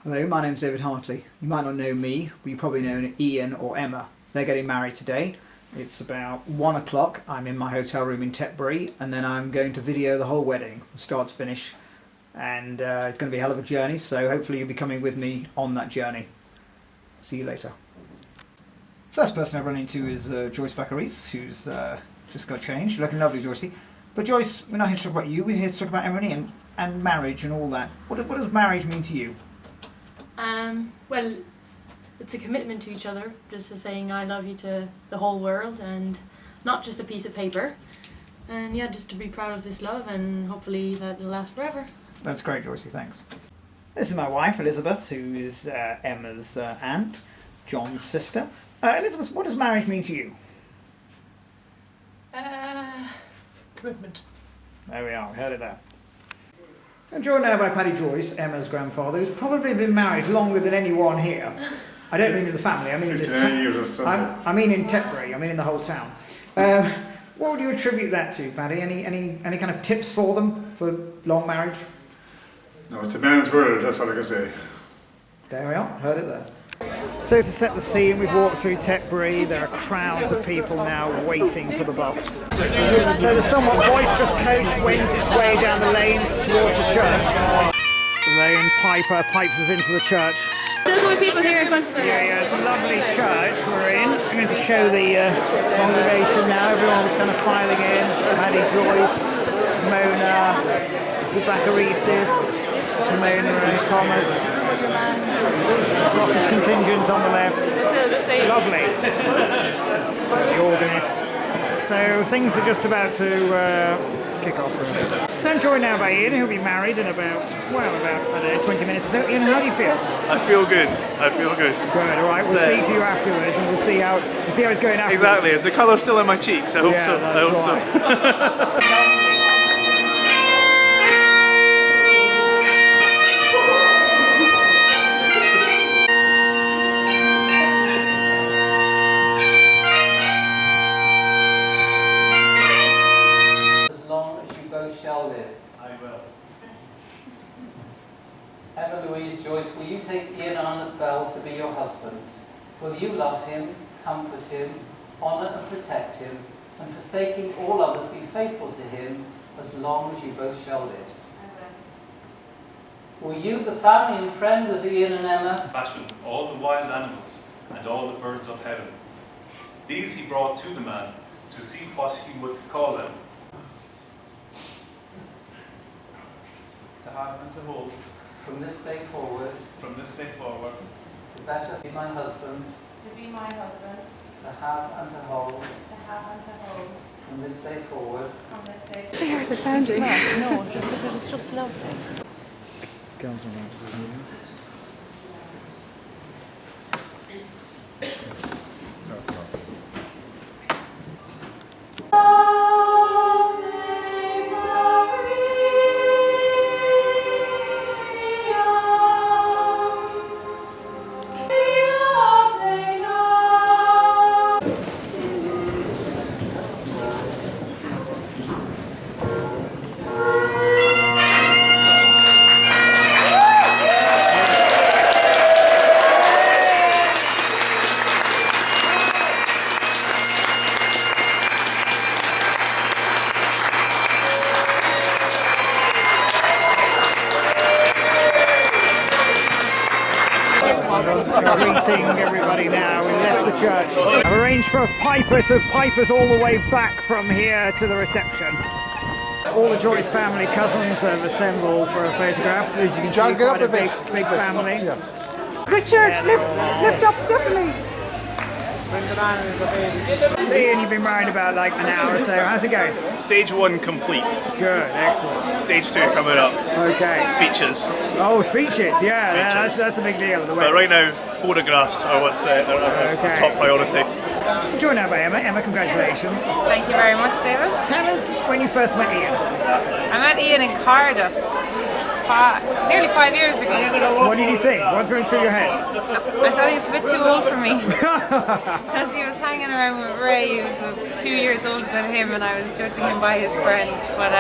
Hello, my name's David Hartley. You might not know me, but you probably know Ian or Emma. They're getting married today. It's about 1 o'clock. I'm in my hotel room in Tetbury, and then I'm going to video the whole wedding, from start to finish. And it's going to be a hell of a journey, so hopefully you'll be coming with me on that journey. See you later. First person I've run into is Joyce Baccaris, who's just got changed. Looking lovely, Joycey. But Joyce, we're not here to talk about you, we're here to talk about Emily and marriage and all that. What does marriage mean to you? Well, it's a commitment to each other, just a saying I love you to the whole world and not just a piece of paper. And yeah, just to be proud of this love and hopefully that will last forever. That's great, Joycey, thanks. This is my wife, Elizabeth, who is Emma's aunt, John's sister. Elizabeth, what does marriage mean to you? Commitment. There we are, heard it there. I'm joined now by Paddy Joyce, Emma's grandfather, who's probably been married longer than anyone here. I don't mean in the family, I mean in this town. I mean in Tetbury, I mean in the whole town. What would you attribute that to, Paddy? Any kind of tips for them for long marriage? No, it's a man's world, that's all I can say. There we are, heard it there. So to set the scene, we've walked through Tetbury. There are crowds of people now waiting for the bus. So the somewhat boisterous coach wends its way down the lanes towards the church. The lane piper pipes us into the church. There's more people here in front of us. Yeah, it's a lovely church we're in. I'm going to show the congregation now. Everyone's kind of filing in. Paddy Joyce, Mona, the Baccarises, Mona and Thomas. Scottish contingent on the left. Lovely. The organist. So things are just about to kick off. So I'm joined now by Ian, who'll be married in about 20 minutes or so. Ian, how do you feel? I feel good. I feel good. Good. All right. We'll speak to you afterwards, and we'll see how it's going afterwards. Exactly. Is the colour still in my cheeks? I hope so. I hope so. Emma Louise Joyce, will you take Ian Arnott Bell to be your husband? Will you love him, comfort him, honour and protect him, and forsaking all others be faithful to him as long as you both shall live? Will you, the family and friends of Ian and Emma, fashion all the wild animals and all the birds of heaven? These he brought to the man to see what he would call them. To have and to hold. from this day forward, to better be my husband, to have and to hold, from this day forward, I heard it foundry. No, it's just love. Greeting everybody now. We've left the church. I've arranged for a piper to pipe us all the way back from here to the reception. All the Joyce family cousins have assembled for a photograph. As you can see, quite a big family. Richard, lift up Stephanie. Ian, you've been married about like an hour or so. How's it going? Stage 1 complete. Good, excellent. Stage 2 coming up. Okay. Speeches. Oh, speeches, yeah, Speeches. That's a big deal. But right now, photographs are what's top priority. Joined now by Emma. Emma, congratulations. Thank you very much, David. Tell us when you first met Ian. I met Ian in Cardiff nearly 5 years ago. What did you think? What went through your head? I thought he was a bit too old for me. Because he was hanging around with Ray, he was a few years older than him, and I was judging him by his friend. But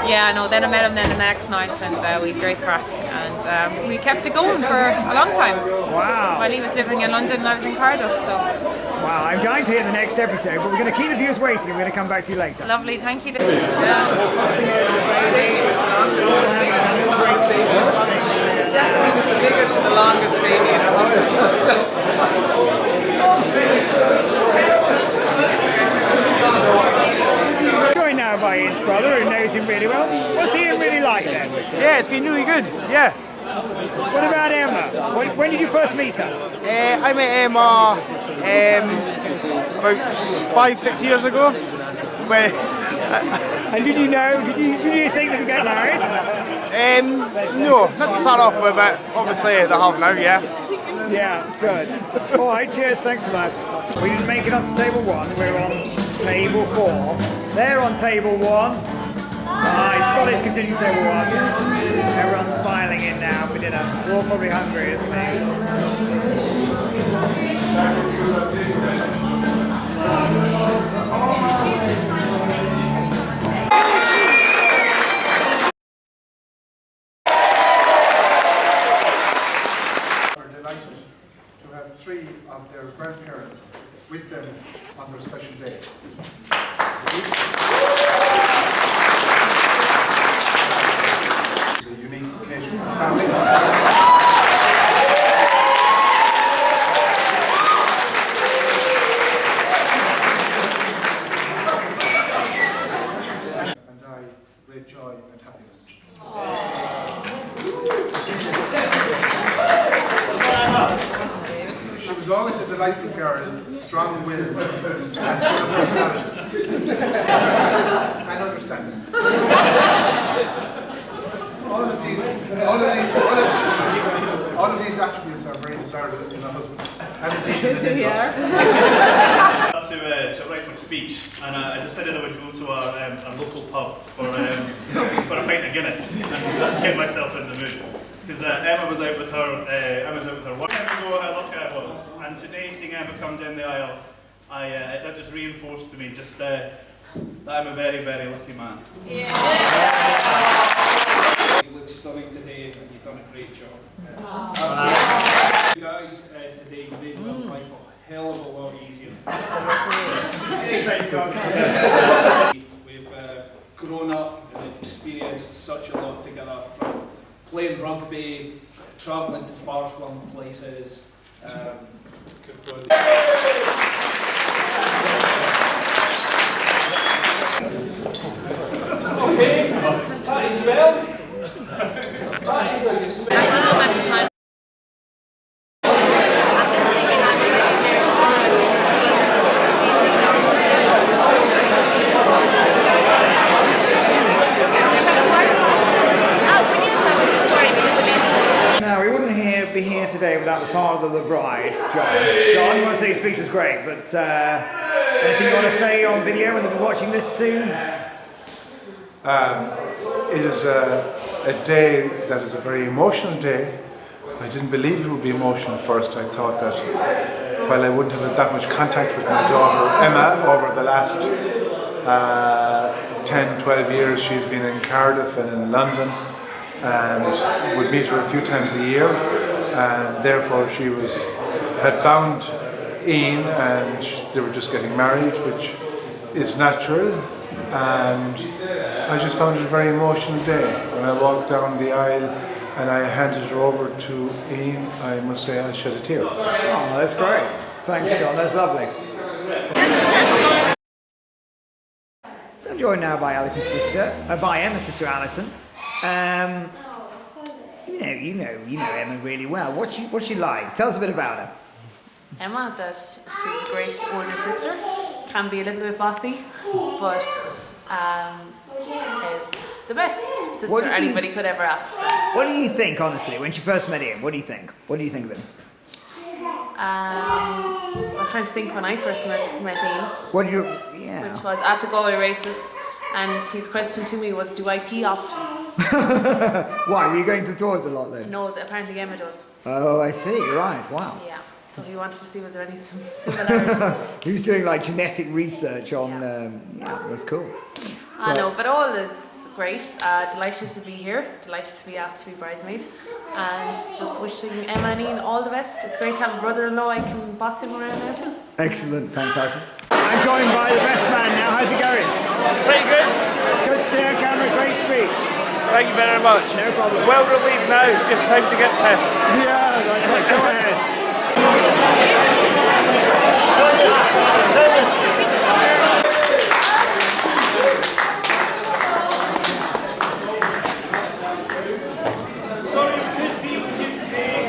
yeah, no, then I met him then the next night, and we had great crack. And we kept it going for a long time. Wow. While he was living in London and I was in Cardiff, so. Wow, I'm dying to hear the next episode, but we're going to keep the viewers waiting and we're going to come back to you later. Lovely, thank you. The longest baby in her Joined now by Ian's brother, who knows him really well. What's Ian really like then? Yeah, it's been really good. Yeah. What about Emma? When did you first meet her? I met Emma about 5-6 years ago. When, and did you think they would get married? no, not to start off with, but obviously they have now, yeah. Yeah, good. Alright, cheers, thanks a lot. We didn't make it up to table 1, we're on table 4. They're on table 1. Scottish continue table 1. Everyone's filing in now for dinner. We're all probably hungry, isn't we? Are delighted to have 3 of their grandparents with them on their special day. It's a unique occasion for the family. And I, great joy and happiness. She was always a delightful girl, strong-willed, and full of personality. And understanding. All of these attributes are very desirable in a husband. And indeed in an in-law. To write my speech, and I decided I would go to a local pub for a pint of Guinness and get myself in the mood. Because Emma was out with her. One time ago, how lucky I was, and today seeing Emma come down the aisle, that just reinforced to me that I'm a very, very lucky man. You look stunning today, and you've done a great job. You guys today made my life a hell of a lot easier. We've grown up and experienced such a lot together, from playing rugby, travelling to far-flung places. Good God. Okay, that is well. Now, we wouldn't be here today without the father of the bride, John. John, you want to say your speech was great, but anything you want to say on video when they'll be watching this soon? It is a day that is a very emotional day. I didn't believe it would be emotional at first. I thought that while I wouldn't have had that much contact with my daughter Emma over the last 10, 12 years, she's been in Cardiff and in London, and would meet her a few times a year, and therefore she had found Ian and they were just getting married, which is natural, and I just found it a very emotional day. When I walked down the aisle and I handed her over to Ian, I must say I shed a tear. Oh, that's great. Thanks, John, that's lovely. So I'm joined now by Alison's sister, by Emma's sister Alison. You know Emma really well. What's she like? Tell us a bit about her. Emma, that she's a great older sister, can be a little bit bossy, but is the best sister anybody could ever ask for. What do you think, honestly, when she first met him? What do you think? What do you think of him? I'm trying to think when I first met Ian, which was at the Galway races, and his question to me was, do I pee often? Why, were you going to the toilet a lot then? No, apparently Emma does. Oh, I see, right, wow. Yeah, so he wanted to see was there any similarities. He was doing like genetic research on, that's cool. I know, but all is great. Delighted to be here, delighted to be asked to be bridesmaid, and just wishing Emma and Ian all the best. It's great to have a brother-in-law. I can boss him around now too. Excellent, fantastic. I'm joined by the best man now. How's it going? Pretty good. Good to see you on camera. Great speech. Thank you very much. No problem. Well relieved now, it's just time to get pissed. Yeah, that's right. Go ahead. Sorry we couldn't be with you today.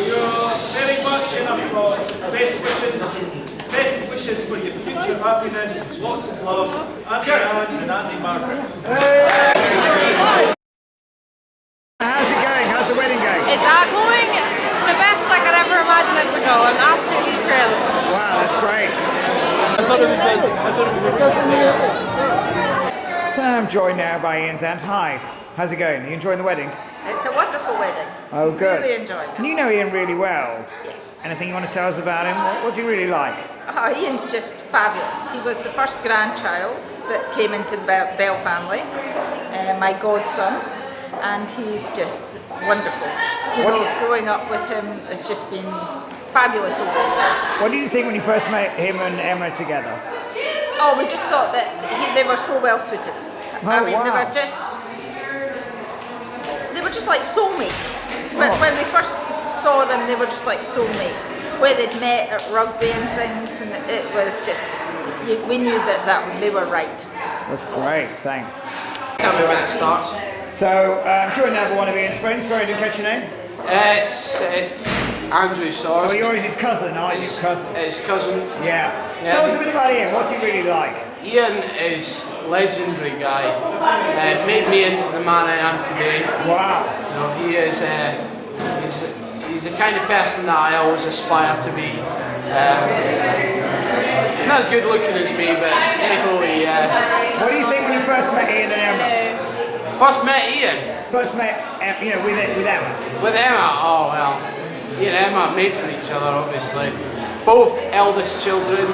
You're very much in our thoughts. Best wishes for your future happiness. Lots of love. Auntie Anne and Auntie Margaret. How's it going? How's the wedding going? It's going the best I could ever imagine it to go. I'm absolutely thrilled. Wow, that's great. I thought it was a cousin here. So I'm joined now by Ian's aunt. Hi. How's it going? Are you enjoying the wedding? It's a wonderful wedding. Oh, good. Really enjoying it. And you know Ian really well. Yes. Anything you want to tell us about him? What's he really like? Oh, Ian's just fabulous. He was the first grandchild that came into the Bell family, my godson, and he's just wonderful. You know, growing up with him has just been fabulous over the years. What did you think when you first met him and Emma together? Oh, we just thought that they were so well suited. I mean, wow. they were just like soulmates. But when we first saw them, they were just like soulmates. Where they'd met at rugby and things, and it was just, we knew that they were right. That's great, thanks. Tell me when it starts. So, join another one of Ian's friends. Sorry, I didn't catch your name. It's Andrew Sors. Oh, you're his cousin, aren't you? Cousin. His cousin. Yeah. Tell us a bit about Ian. What's he really like? Ian is a legendary guy. Made me into the man I am today. Wow. So he is. He's the kind of person that I always aspire to be. He's not as good looking as me, but anyway. What do you think when you first met Ian and Emma? First met Ian. First met, with Emma. With Emma, oh well. Ian and Emma made for each other, obviously. Both eldest children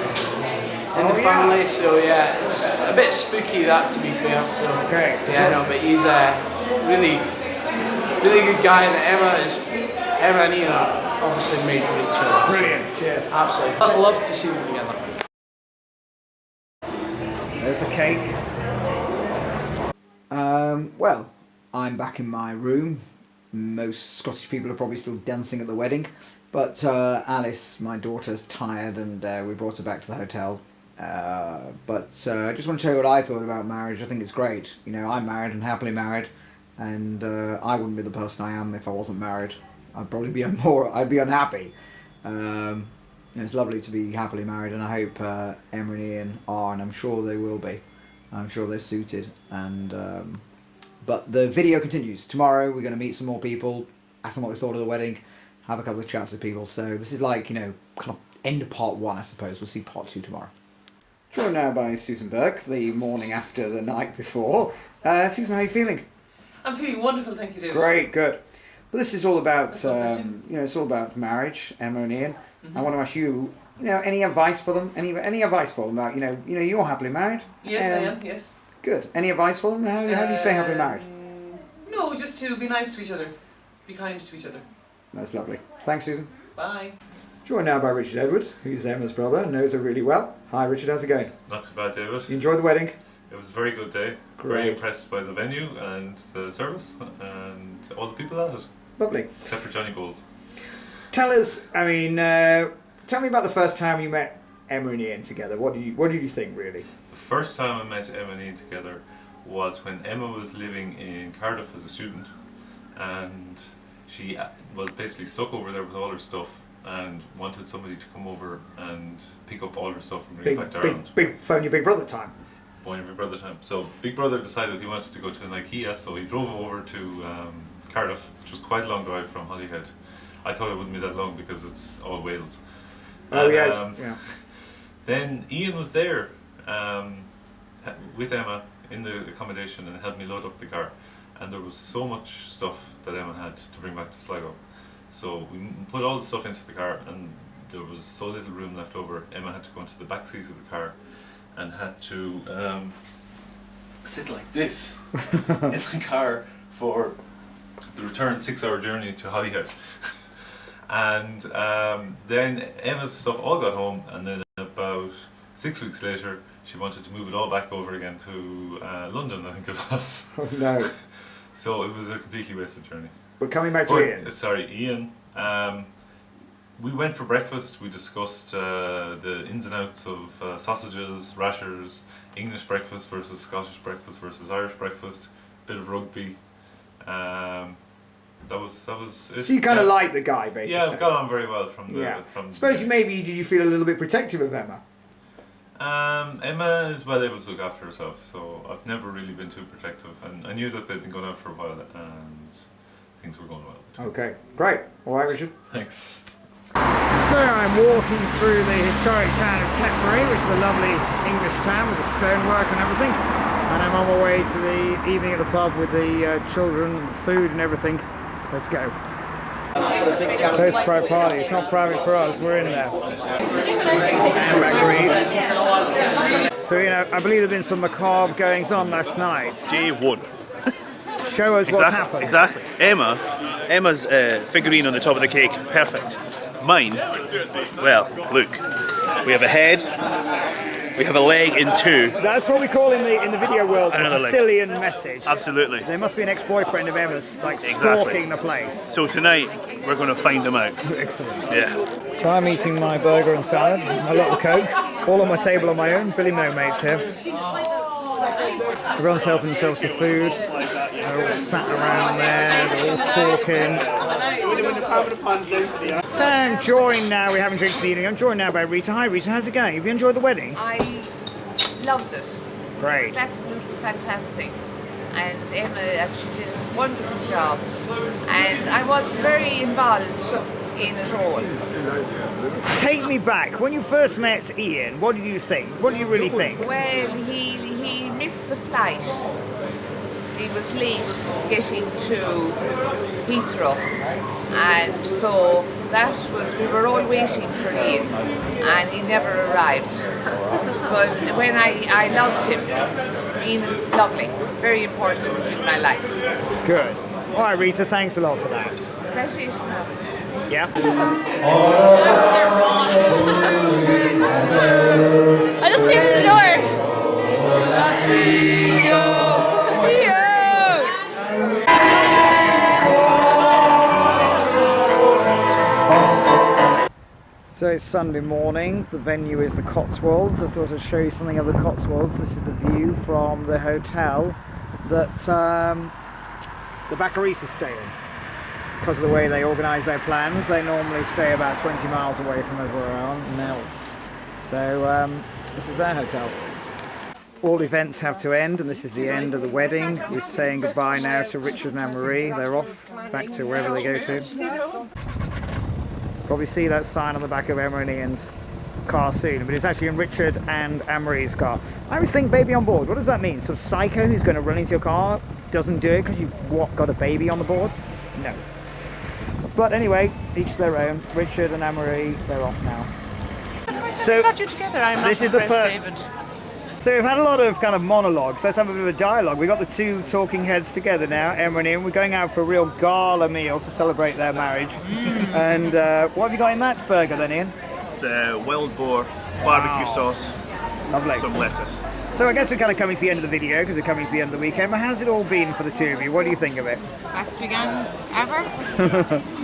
in the family, so yeah, it's a bit spooky that, to be fair. So great. Yeah, no, but he's a really good guy, and Emma and Ian are obviously made for each other. Brilliant. Cheers. Absolutely. I'd love to see them together. There's the cake. Well, I'm back in my room. Most Scottish people are probably still dancing at the wedding, but Alice, my daughter's tired, and we brought her back to the hotel. But I just want to tell you what I thought about marriage. I think it's great. You know, I'm married and happily married, and I wouldn't be the person I am if I wasn't married. I'd probably be I'd be unhappy. It's lovely to be happily married, and I hope Emma and Ian are, and I'm sure they will be. I'm sure they're suited, and but the video continues. Tomorrow we're going to meet some more people, ask them what they thought of the wedding, have a couple of chats with people. So this is like, kind of end of part 1, I suppose. We'll see part 2 tomorrow. Joined now by Susan Burke, the morning after the night before. Susan, how are you feeling? I'm feeling wonderful, thank you, David. Great, good. Well, this is all about, it's all about marriage, Emma and Ian. I want to ask you, any advice for them? Any advice for them about, you're happily married? Yes, I am, yes. Good. Any advice for them? How do you say happily married? No, just to be nice to each other. Be kind to each other. That's lovely. Thanks, Susan. Bye. Joined now by Richard Edward, who's Emma's brother and knows her really well. Hi, Richard. How's it going? Not too bad, David. You enjoyed the wedding? It was a very good day. Great. Very impressed by the venue and the service and all the people at it. Lovely. Except for Johnny Bowles. Tell us, tell me about the first time you met Emma and Ian together. What did you think, really? The first time I met Emma and Ian together was when Emma was living in Cardiff as a student, and she was basically stuck over there with all her stuff and wanted somebody to come over and pick up all her stuff and bring it back to Ireland. Phone your big brother time. Phone your big brother time. So Big Brother decided he wanted to go to an IKEA, so he drove over to Cardiff, which was quite a long drive from Holyhead. I thought it wouldn't be that long because it's all Wales. Oh, and, yes. Yeah. Then Ian was there with Emma in the accommodation and helped me load up the car. And there was so much stuff that Emma had to bring back to Sligo. So we put all the stuff into the car, and there was so little room left over. Emma had to go into the back seats of the car and had to sit like this in the car for the return 6-hour journey to Holyhead. And then Emma's stuff all got home, and then about 6 weeks later she wanted to move it all back over again to London, I think it was. Oh no. So it was a completely wasted journey. But coming back to Ian. Sorry, Ian. We went for breakfast. We discussed the ins and outs of sausages, rashers, English breakfast versus Scottish breakfast versus Irish breakfast, bit of rugby. That was it. So you kind of like the guy, basically. Yeah, got on very well from the. Yeah. From Suppose did you feel a little bit protective of Emma? Emma is well able to look after herself, so I've never really been too protective, and I knew that they'd been going out for a while, and things were going well. Okay, great. All right, Richard. Thanks. So I'm walking through the historic town of Tetbury, which is a lovely English town with the stonework and everything, and I'm on my way to the evening at the pub with the children and the food and everything. Let's go. Close private party. It's not private for us. We're in there. So I believe there've been some macabre goings on last night. Day one. Show us what's happened. Exactly. Emma's figurine on the top of the cake. Perfect. Mine. Well, look. We have a head. We have a leg in two. That's what we call in the video world Another a leg. Sicilian message. Absolutely. There must be an ex-boyfriend of Emma's, like, stalking the place. So tonight, we're going to find them out. Excellent. Yeah. So I'm eating my burger and salad, my little Coke, all on my table on my own. Billy No Mates here. Everyone's helping themselves to food. They're all sat around there, they're all talking. So I'm joined now, we're having drinks in the evening. I'm joined now by Rita. Hi Rita, how's it going? Have you enjoyed the wedding? I loved it. Great. It was absolutely fantastic. And Emma, she did a wonderful job. And I was very involved in it all. Take me back. When you first met Ian, what did you think? What did you really think? Well, he missed the flight. He was late getting to Heathrow, and so we were all waiting for Ian, and he never arrived. But when I loved him, Ian is lovely, very important in my life. Good. All right, Rita, thanks a lot for that. Is that it now? Yeah. I just came to the door. So it's Sunday morning, the venue is the Cotswolds. I thought I'd show you something of the Cotswolds. This is the view from the hotel that the Baccaristas stay in. Because of the way they organise their plans, they normally stay about 20 miles away from everyone else. So this is their hotel. All events have to end, and this is the end of the wedding. We're saying goodbye now to Richard and Anne-Marie. They're off back to wherever they go to. Probably see that sign on the back of Emma and Ian's car soon, but it's actually in Richard and Anne-Marie's car. I always think baby on board. What does that mean? Some psycho who's going to run into your car doesn't do it because you've got a baby on the board? No. But anyway, each their own. Richard and Anne-Marie, they're off now. So got you together. I'm not this is the David. So we've had a lot of kind of monologues. Let's have a bit of a dialogue. We've got the two talking heads together now, Emma and Ian. We're going out for a real gala meal to celebrate their marriage. And what have you got in that burger then, Ian? It's wild boar, barbecue sauce, lovely. Some lettuce. So I guess we're kind of coming to the end of the video because we're coming to the end of the weekend. But how's it all been for the two of you? What do you think of it? Best weekend ever.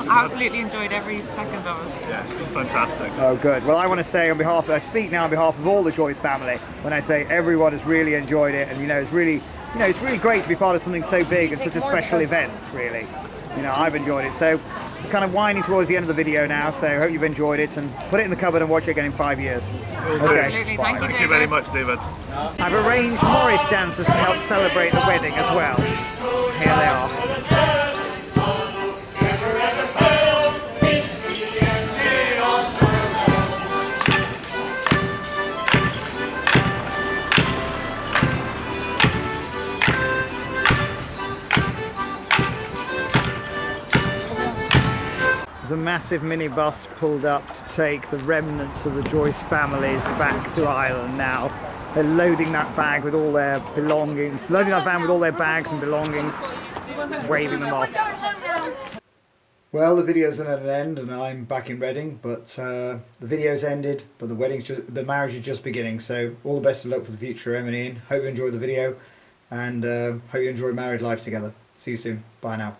Absolutely enjoyed every second of it. Yeah, it's been fantastic. Oh, good. Well, I want to say I speak now on behalf of all the Joyce family when I say everyone has really enjoyed it, and it's really great to be part of something so big and such a special event. Really, I've enjoyed it. So, we're kind of winding towards the end of the video now. So, I hope you've enjoed it, and put it in the cupboard and watch it again in 5 years. Okay. Absolutely. Thank you very much, David. I've arranged Morris dancers to help celebrate the wedding as well. Here they are. A massive minibus pulled up to take the remnants of the Joyce families back to Ireland now. They're loading that bag with all their belongings, loading that van with all their bags and belongings. waving them off. Well, the video's at an end and I'm back in Reading, but the video's ended, but the marriage is just beginning. So all the best of luck for the future, Em and Ian. Hope you enjoyed the video and hope you enjoy married life together. See you soon. Bye now.